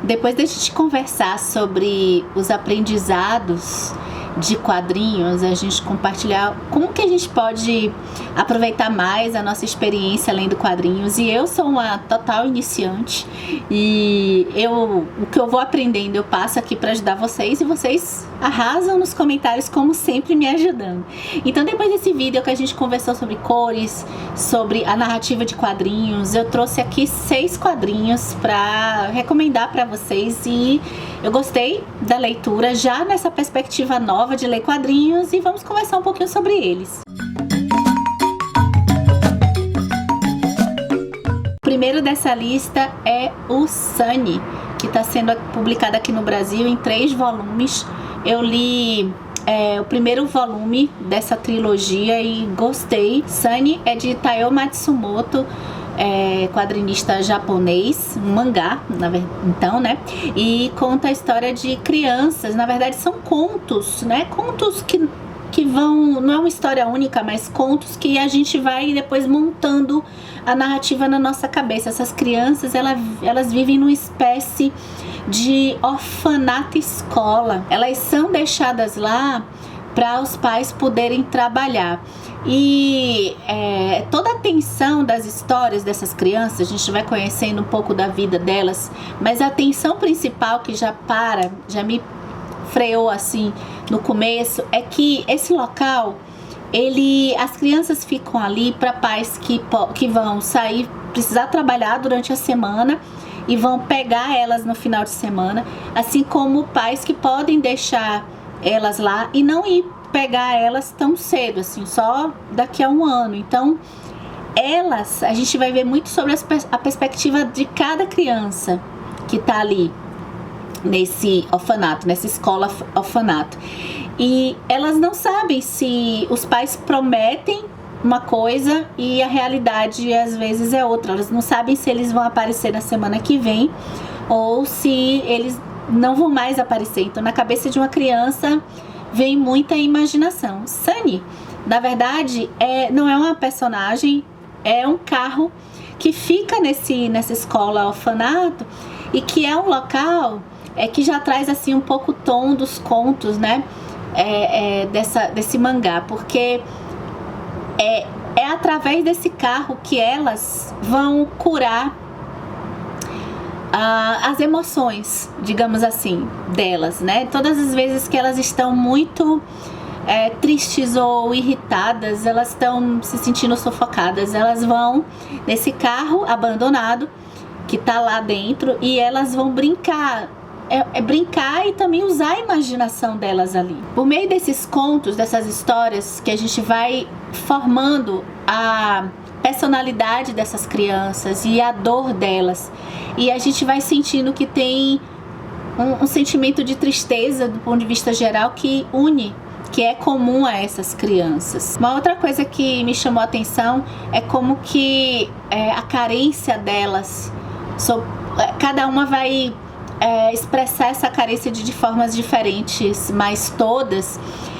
Depois da gente conversar sobre os aprendizados de quadrinhos, a gente compartilhar como que a gente pode aproveitar mais a nossa experiência lendo quadrinhos. E eu sou uma total iniciante e o que eu vou aprendendo eu passo aqui para ajudar vocês, e vocês arrasam nos comentários, como sempre, me ajudando. Então, depois desse vídeo que a gente conversou sobre cores, sobre a narrativa de quadrinhos, eu trouxe aqui 6 quadrinhos para recomendar para vocês, e eu gostei da leitura já nessa perspectiva nova de ler quadrinhos, e vamos conversar um pouquinho sobre eles. O primeiro dessa lista é o Sunny, que está sendo publicado aqui no Brasil em 3 volumes. Eu li o primeiro volume dessa trilogia e gostei. Sunny é de Taiyo Matsumoto, quadrinista japonês, um mangá, então, né? E conta a história de crianças. Na verdade, são contos, né? Contos que vão, não é uma história única, mas contos que a gente vai depois montando a narrativa na nossa cabeça. Essas crianças, elas vivem numa espécie de orfanato escola. Elas são deixadas lá para os pais poderem trabalhar. E toda a tensão das histórias dessas crianças, a gente vai conhecendo um pouco da vida delas, mas a tensão principal que já me freou assim no começo, é que esse local, as crianças ficam ali para pais que vão sair, precisar trabalhar durante a semana e vão pegar elas no final de semana, assim como pais que podem deixar elas lá e não ir pegar elas tão cedo, assim, só daqui a um ano. Então, a gente vai ver muito sobre a perspectiva de cada criança que está ali nesse orfanato, nessa escola orfanato. E elas não sabem se os pais prometem uma coisa e a realidade às vezes é outra. Elas não sabem se eles vão aparecer na semana que vem ou se eles não vão mais aparecer. Então, na cabeça de uma criança vem muita imaginação. Sunny, na verdade, não é uma personagem, é um carro que fica nessa escola orfanato, e que é um local que já traz assim um pouco o tom dos contos, né? Desse mangá, porque é através desse carro que elas vão curar as emoções, digamos assim, delas, né? Todas as vezes que elas estão muito tristes ou irritadas, elas estão se sentindo sufocadas, elas vão nesse carro abandonado que tá lá dentro, e elas vão brincar. Brincar e também usar a imaginação delas ali. Por meio desses contos, dessas histórias, que a gente vai formando a personalidade dessas crianças e a dor delas. E a gente vai sentindo que tem um sentimento de tristeza do ponto de vista geral que une, que é comum a essas crianças. Uma outra coisa que me chamou a atenção é como que a carência delas, cada uma vai expressar essa carência de formas diferentes, mas todas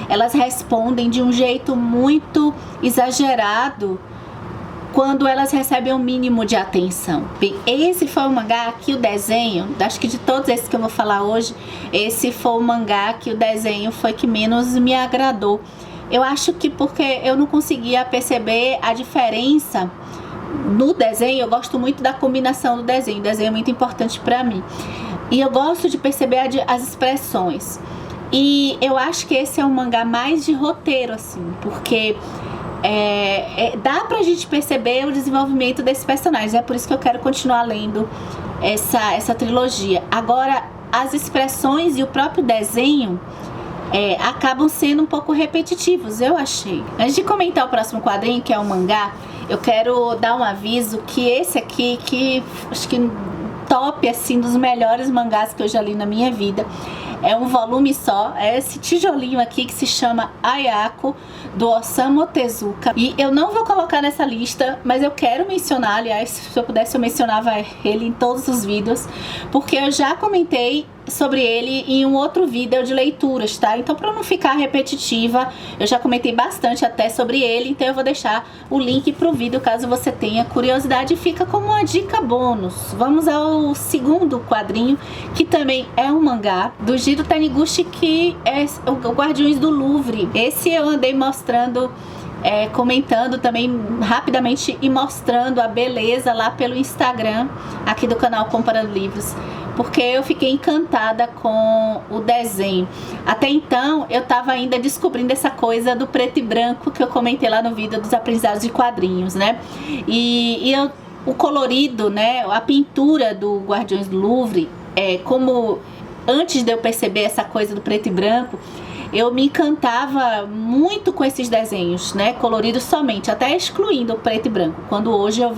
elas respondem de um jeito muito exagerado quando elas recebem um mínimo de atenção. Bem, esse foi o mangá que o desenho, acho que de todos esses que eu vou falar hoje, esse foi o mangá que o desenho foi que menos me agradou. Eu acho que porque eu não conseguia perceber a diferença no desenho. Eu gosto muito da combinação do desenho, o desenho é muito importante para mim. E eu gosto de perceber as expressões. E eu acho que esse é um mangá mais de roteiro, assim, porque dá pra gente perceber o desenvolvimento desses personagens. É por isso que eu quero continuar lendo essa trilogia. Agora, as expressões e o próprio desenho acabam sendo um pouco repetitivos, eu achei. Antes de comentar o próximo quadrinho, que é o mangá, eu quero dar um aviso que esse aqui, que acho que top, assim, dos melhores mangás que eu já li na minha vida, é um volume só, é esse tijolinho aqui que se chama Ayako, do Osamu Tezuka. E eu não vou colocar nessa lista, mas eu quero mencionar, aliás, se eu pudesse eu mencionava ele em todos os vídeos, porque eu já comentei sobre ele em um outro vídeo de leituras, tá? Então, para não ficar repetitiva, eu já comentei bastante até sobre ele, então eu vou deixar o link pro vídeo caso você tenha curiosidade. Fica como uma dica bônus. Vamos ao segundo quadrinho, que também é um mangá do Jiro Taniguchi, que é o Guardiões do Louvre. Esse eu andei mostrando, comentando também rapidamente e mostrando a beleza lá pelo Instagram aqui do canal Comparando Livros, porque eu fiquei encantada com o desenho. Até então eu tava ainda descobrindo essa coisa do preto e branco que eu comentei lá no vídeo dos aprendizados de quadrinhos, né? O colorido, né, a pintura do Guardiões do Louvre, como antes de eu perceber essa coisa do preto e branco, eu me encantava muito com esses desenhos, né, coloridos somente, até excluindo o preto e branco, quando hoje eu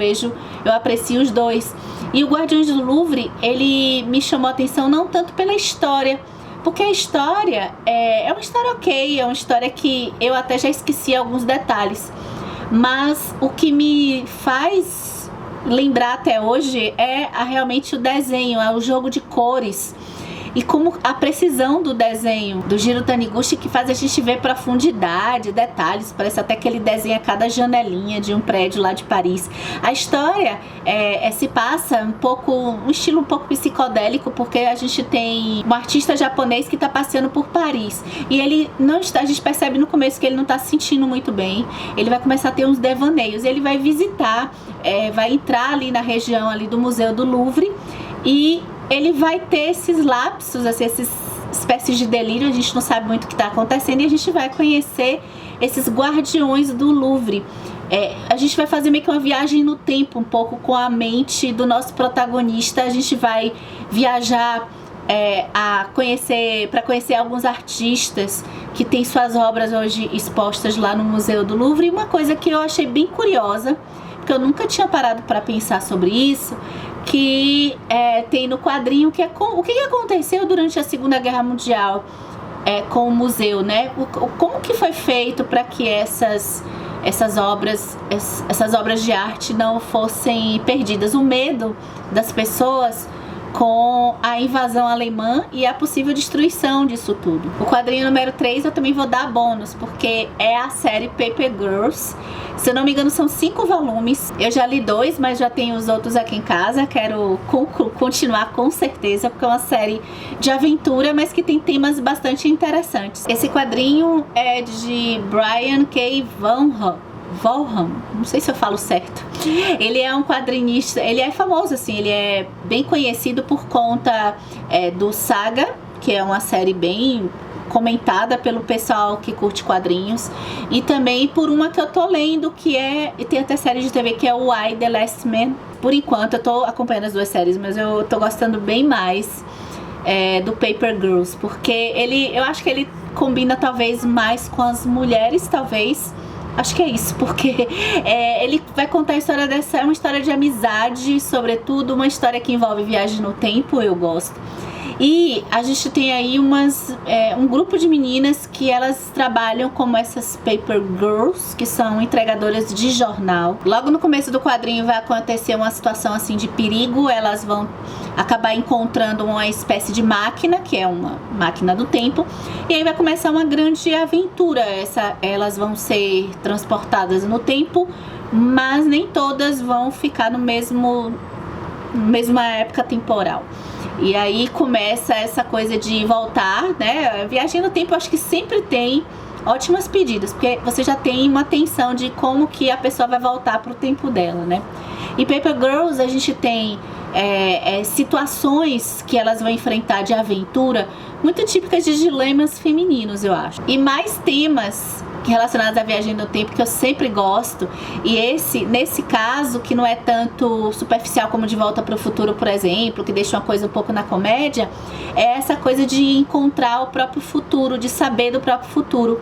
aprecio os dois. E o Guardiões do Louvre, ele me chamou a atenção não tanto pela história, porque a história é uma história ok, é uma história que eu até já esqueci alguns detalhes, mas o que me faz lembrar até hoje realmente o desenho, é o jogo de cores. E como a precisão do desenho do Jiro Taniguchi, que faz a gente ver profundidade, detalhes. Parece até que ele desenha cada janelinha de um prédio lá de Paris. A história se passa um estilo um pouco psicodélico, porque a gente tem um artista japonês que está passeando por Paris. E ele não está, a gente percebe no começo que ele não está se sentindo muito bem. Ele vai começar a ter uns devaneios. Ele vai visitar, vai entrar ali na região ali do Museu do Louvre e ele vai ter esses lapsos, assim, essas espécies de delírio, a gente não sabe muito o que está acontecendo, e a gente vai conhecer esses guardiões do Louvre. A gente vai fazer meio que uma viagem no tempo, um pouco com a mente do nosso protagonista. A gente vai viajar para conhecer alguns artistas que têm suas obras hoje expostas lá no Museu do Louvre. E uma coisa que eu achei bem curiosa, porque eu nunca tinha parado para pensar sobre isso, que tem no quadrinho, que o que aconteceu durante a Segunda Guerra Mundial com o museu, né? Como que foi feito para que essas obras de arte não fossem perdidas? O medo das pessoas com a invasão alemã e a possível destruição disso tudo. O quadrinho número 3 eu também vou dar bônus, porque é a série Paper Girls. Se eu não me engano, são 5 volumes. Eu já li 2, mas já tenho os outros aqui em casa. Quero continuar com certeza, porque é uma série de aventura, mas que tem temas bastante interessantes. Esse quadrinho é de Brian K. Vaughan, não sei se eu falo certo. Ele é um quadrinista, ele é famoso, assim, ele é bem conhecido por conta do Saga, que é uma série bem comentada pelo pessoal que curte quadrinhos, e também por uma que eu tô lendo, e tem até série de TV, que é o I, The Last Man. Por enquanto eu tô acompanhando as 2 séries, mas eu tô gostando bem mais do Paper Girls, porque eu acho que ele combina talvez mais com as mulheres, talvez. Acho que é isso, porque ele vai contar a história é uma história de amizade, sobretudo uma história que envolve viagem no tempo, eu gosto. E a gente tem aí um grupo de meninas que elas trabalham como essas Paper Girls, que são entregadoras de jornal. Logo no começo do quadrinho vai acontecer uma situação assim de perigo, elas vão acabar encontrando uma espécie de máquina, que é uma máquina do tempo, e aí vai começar uma grande aventura. Elas vão ser transportadas no tempo, mas nem todas vão ficar mesma época temporal. E aí começa essa coisa de voltar, né? Viagem no tempo, eu acho que sempre tem ótimas pedidas, porque você já tem uma tensão de como que a pessoa vai voltar pro tempo dela, né? E Paper Girls, a gente tem situações que elas vão enfrentar de aventura muito típicas de dilemas femininos, eu acho. E mais temas relacionados à viagem no tempo que eu sempre gosto, e nesse caso, que não é tanto superficial como De Volta para o Futuro, por exemplo, que deixa uma coisa um pouco na comédia, é essa coisa de encontrar o próprio futuro, de saber do próprio futuro,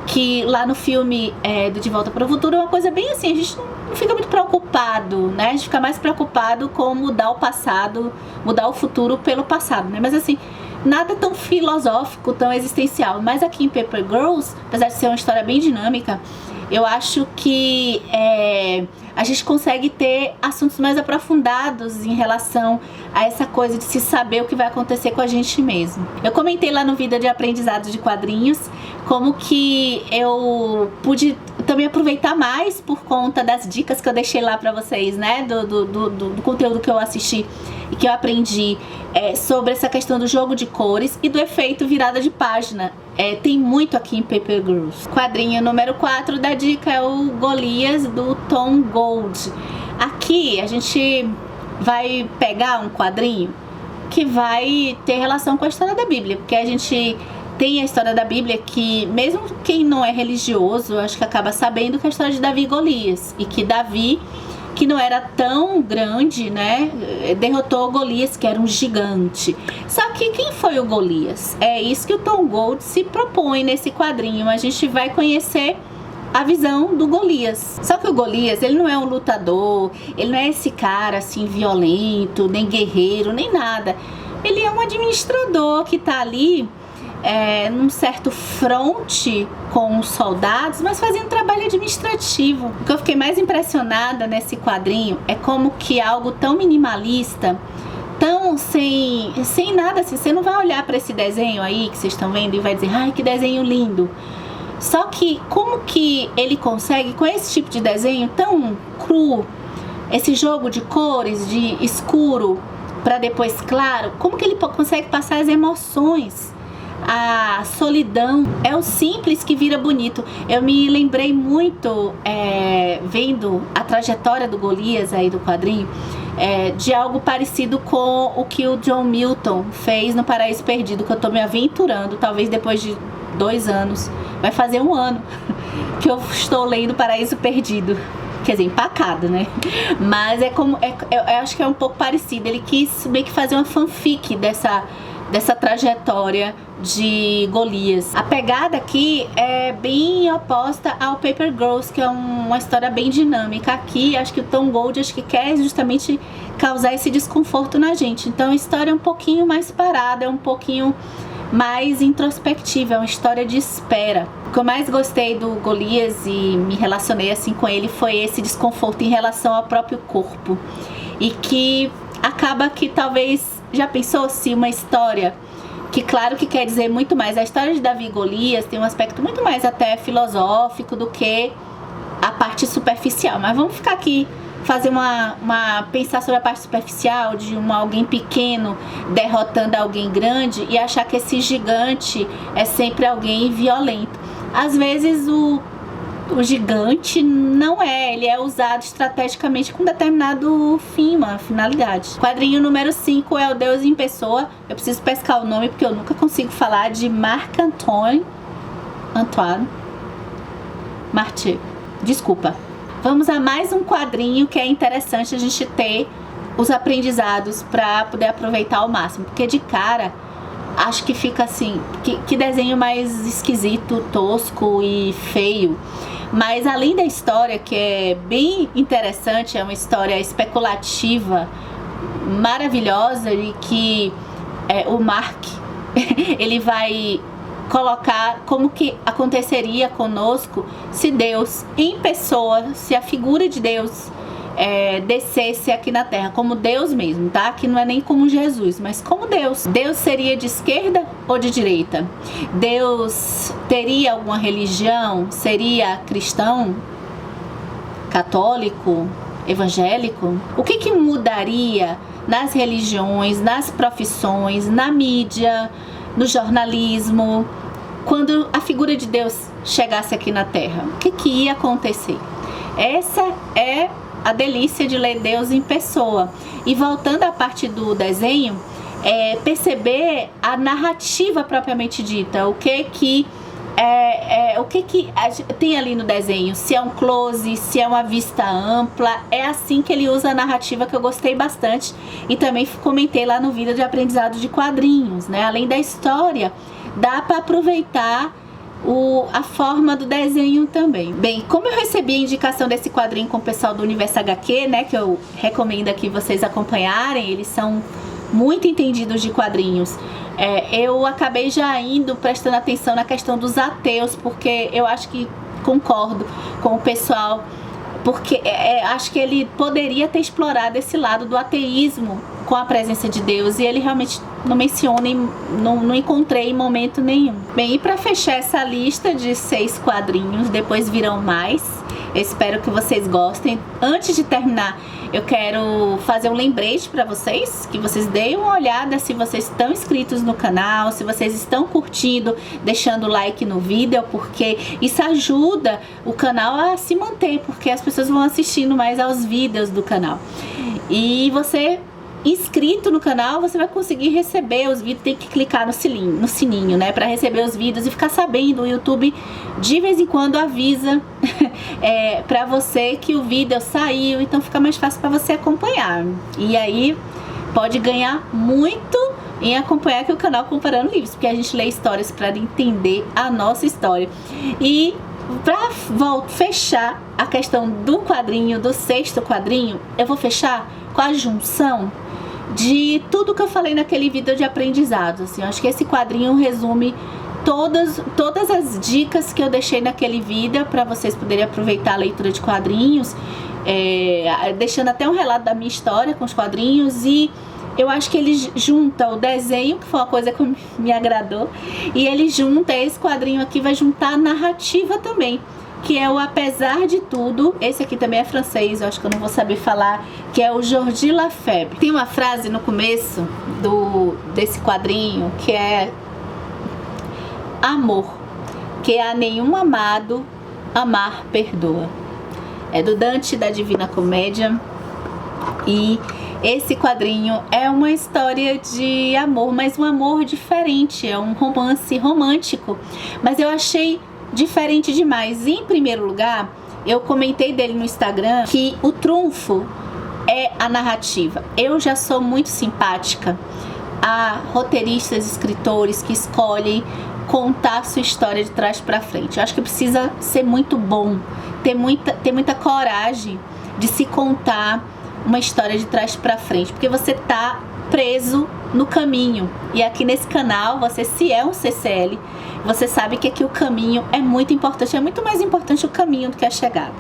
que lá no filme do De Volta para o Futuro é uma coisa bem assim, a gente não fica muito preocupado, né? A gente fica mais preocupado com mudar o passado, mudar o futuro pelo passado, né? Mas assim, nada tão filosófico, tão existencial. Mas aqui em Paper Girls, apesar de ser uma história bem dinâmica, Eu acho que a gente consegue ter assuntos mais aprofundados em relação a essa coisa de se saber o que vai acontecer com a gente mesmo. Eu comentei lá no vídeo de aprendizado de quadrinhos como que eu pude também aproveitar mais por conta das dicas que eu deixei lá pra vocês, né, do conteúdo que eu assisti e que eu aprendi sobre essa questão do jogo de cores e do efeito virada de página. Tem muito aqui em Paper Girls. Quadrinho número 4 da dica é o Golias, do Tom Gold. Aqui a gente vai pegar um quadrinho que vai ter relação com a história da Bíblia, porque a gente tem a história da Bíblia que, mesmo quem não é religioso, acho que acaba sabendo que é a história de Davi e Golias, e que Davi, que não era tão grande, né, derrotou Golias, que era um gigante. Só que quem foi o Golias? É isso que o Tom Gold se propõe nesse quadrinho. A gente vai conhecer a visão do Golias. Só que o Golias, ele não é um lutador, ele não é esse cara assim violento, nem guerreiro, nem nada. Ele é um administrador que tá ali num certo fronte com os soldados, mas fazendo trabalho administrativo. O que eu fiquei mais impressionada nesse quadrinho é como que algo tão minimalista, tão sem nada assim, você não vai olhar para esse desenho aí que vocês estão vendo e vai dizer, ai, que desenho lindo. Só que como que ele consegue, com esse tipo de desenho tão cru, esse jogo de cores, de escuro para depois claro, como que ele consegue passar as emoções? A solidão, é o simples que vira bonito. Eu me lembrei muito, vendo a trajetória do Golias aí do quadrinho, de algo parecido com o que o John Milton fez no Paraíso Perdido, que eu tô me aventurando, talvez depois de 2 anos, vai fazer 1 ano que eu estou lendo Paraíso Perdido. Quer dizer, empacado, né? Mas eu acho que é um pouco parecido. Ele quis meio que fazer uma fanfic dessa trajetória de Golias. A pegada aqui é bem oposta ao Paper Girls, que é uma história bem dinâmica. Aqui, acho que o Tom Gold quer justamente causar esse desconforto na gente. Então a história é um pouquinho mais parada, é um pouquinho mais introspectiva, é uma história de espera. O que eu mais gostei do Golias e me relacionei assim com ele foi esse desconforto em relação ao próprio corpo. E que acaba que talvez, já pensou se uma história que claro que quer dizer muito mais, a história de Davi e Golias tem um aspecto muito mais até filosófico do que a parte superficial, mas vamos ficar aqui fazer pensar sobre a parte superficial de alguém pequeno derrotando alguém grande e achar que esse gigante é sempre alguém violento. Às vezes o gigante não ele é usado estrategicamente com determinado fim, uma finalidade. Quadrinho número 5 é o Deus em Pessoa. Eu preciso pescar o nome porque eu nunca consigo falar, de Marc-Antoine Marty. Desculpa. Vamos a mais um quadrinho que é interessante a gente ter os aprendizados para poder aproveitar ao máximo, porque de cara acho que fica assim, que desenho mais esquisito, tosco e feio. Mas além da história, que é bem interessante, é uma história especulativa, maravilhosa, e que o Mark ele vai colocar como que aconteceria conosco se Deus em pessoa, se a figura de Deus descesse aqui na Terra, como Deus mesmo, tá? Que não é nem como Jesus, mas como Deus. Deus seria de esquerda ou de direita? Deus teria alguma religião? Seria cristão? Católico? Evangélico? O que mudaria nas religiões, nas profissões, na mídia, no jornalismo, quando a figura de Deus chegasse aqui na Terra? O que ia acontecer? Essa é a delícia de ler Deus em pessoa. E voltando à parte do desenho, perceber a narrativa propriamente dita, o que tem ali no desenho, se é um close, se é uma vista ampla. É assim que ele usa a narrativa, que eu gostei bastante e também comentei lá no vídeo de aprendizado de quadrinhos, né? Além da história, dá para aproveitar a forma do desenho também. Bem, como eu recebi a indicação desse quadrinho com o pessoal do Universo HQ, né, que eu recomendo aqui vocês acompanharem, eles são muito entendidos de quadrinhos, eu acabei já prestando atenção na questão dos ateus, porque eu acho que concordo com o pessoal, porque acho que ele poderia ter explorado esse lado do ateísmo com a presença de Deus, e ele realmente não menciona, não encontrei em momento nenhum. Bem, e para fechar essa lista de 6 quadrinhos, depois virão mais, eu espero que vocês gostem. Antes de terminar, eu quero fazer um lembrete para vocês, que vocês deem uma olhada se vocês estão inscritos no canal, se vocês estão curtindo, deixando like no vídeo, porque isso ajuda o canal a se manter, porque as pessoas vão assistindo mais aos vídeos do canal. E você inscrito no canal, você vai conseguir receber os vídeos, tem que clicar no sininho, né, para receber os vídeos e ficar sabendo. O YouTube de vez em quando avisa para você que o vídeo saiu, então fica mais fácil para você acompanhar. E aí pode ganhar muito em acompanhar aqui o canal Comparando Livros, porque a gente lê histórias para entender a nossa história. E para fechar a questão do quadrinho, do 6º quadrinho, eu vou fechar com a junção de tudo que eu falei naquele vídeo de aprendizado. Assim, eu acho que esse quadrinho resume todas as dicas que eu deixei naquele vídeo para vocês poderem aproveitar a leitura de quadrinhos, deixando até um relato da minha história com os quadrinhos. E eu acho que ele junta o desenho, que foi uma coisa que me agradou, e ele junta, esse quadrinho aqui vai juntar a narrativa também, que é o Apesar de Tudo. Esse aqui também é francês, eu acho que eu não vou saber falar, que é o Jordi Lafèvre. Tem uma frase no começo desse quadrinho que é: amor, que a nenhum amado amar perdoa. É do Dante, da Divina Comédia. E esse quadrinho é uma história de amor, mas um amor diferente, é um romance romântico, mas eu achei diferente demais. Em primeiro lugar, eu comentei dele no Instagram que o trunfo é a narrativa. Eu já sou muito simpática a roteiristas, escritores que escolhem contar a sua história de trás para frente. Eu acho que precisa ser muito bom, ter muita coragem de se contar uma história de trás para frente, porque você tá preso no caminho. E aqui nesse canal, você, se é um CCL, você sabe que aqui o caminho é muito importante, é muito mais importante o caminho do que a chegada.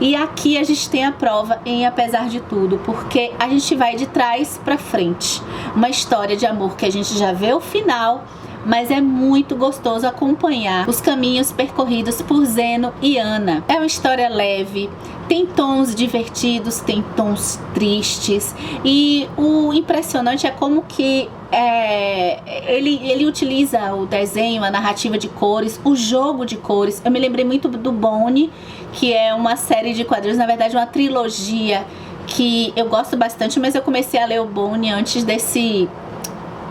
E aqui a gente tem a prova em Apesar de Tudo, porque a gente vai de trás para frente. Uma história de amor que a gente já vê o final, mas é muito gostoso acompanhar os caminhos percorridos por Zeno e Ana. É uma história leve, tem tons divertidos, tem tons tristes, e o impressionante é como que ele utiliza o desenho, a narrativa de cores, o jogo de cores. Eu me lembrei muito do Bone, que é uma série de quadrinhos, na verdade uma trilogia que eu gosto bastante, mas eu comecei a ler o Bone antes desse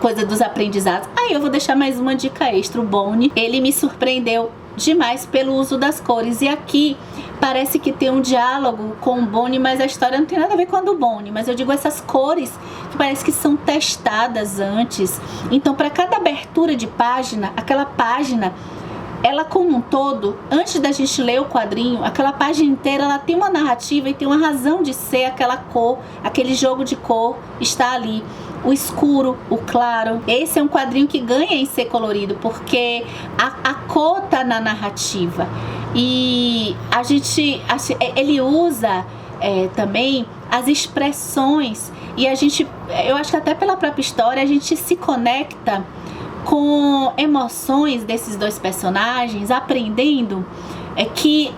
coisa dos aprendizados. Aí eu vou deixar mais uma dica extra. O Bone, ele me surpreendeu demais pelo uso das cores, e aqui parece que tem um diálogo com o Bone, mas a história não tem nada a ver com a do Bone, mas eu digo essas cores que parece que são testadas antes. Então, para cada abertura de página, aquela página, ela como um todo, antes da gente ler o quadrinho, aquela página inteira, ela tem uma narrativa e tem uma razão de ser. Aquela cor, aquele jogo de cor está ali. O escuro, o claro. Esse é um quadrinho que ganha em ser colorido, porque a cor tá na narrativa. E ele usa também as expressões, e eu acho que até pela própria história a gente se conecta com emoções desses dois personagens, aprendendo que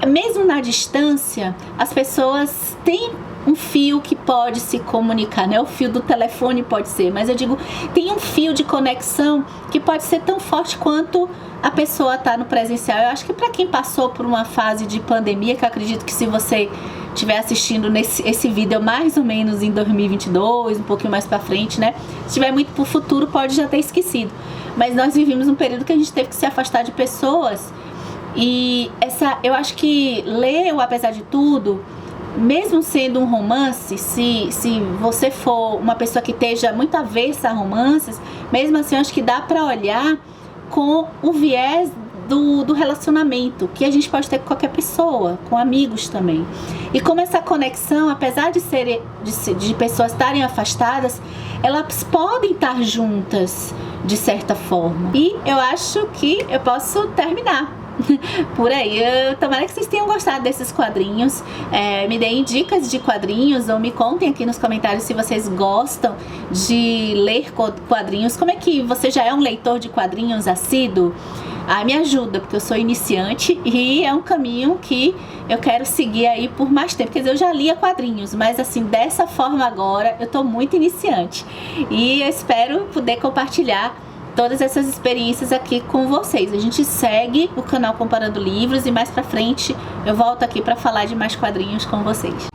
mesmo na distância as pessoas têm um fio que pode se comunicar, né? O fio do telefone pode ser, mas eu digo, tem um fio de conexão que pode ser tão forte quanto a pessoa tá no presencial. Eu acho que para quem passou por uma fase de pandemia, que eu acredito que se você estiver assistindo esse vídeo mais ou menos em 2022, um pouquinho mais para frente, né? Se estiver muito pro futuro, pode já ter esquecido. Mas nós vivemos um período que a gente teve que se afastar de pessoas, e eu acho que ler o Apesar de Tudo, mesmo sendo um romance, se você for uma pessoa que esteja muito avessa a romances, mesmo assim eu acho que dá para olhar com o viés do relacionamento, que a gente pode ter com qualquer pessoa, com amigos também. E como essa conexão, apesar de pessoas estarem afastadas, elas podem estar juntas de certa forma. E eu acho que eu posso terminar por aí. Tomara que vocês tenham gostado desses quadrinhos. Me deem dicas de quadrinhos ou me contem aqui nos comentários se vocês gostam de ler quadrinhos. Como é que você já é um leitor de quadrinhos assíduo? Me ajuda, porque eu sou iniciante e é um caminho que eu quero seguir aí por mais tempo. Quer dizer, eu já lia quadrinhos, mas assim, dessa forma agora eu tô muito iniciante. E eu espero poder compartilhar todas essas experiências aqui com vocês. A gente segue o canal Comparando Livros e mais pra frente eu volto aqui pra falar de mais quadrinhos com vocês.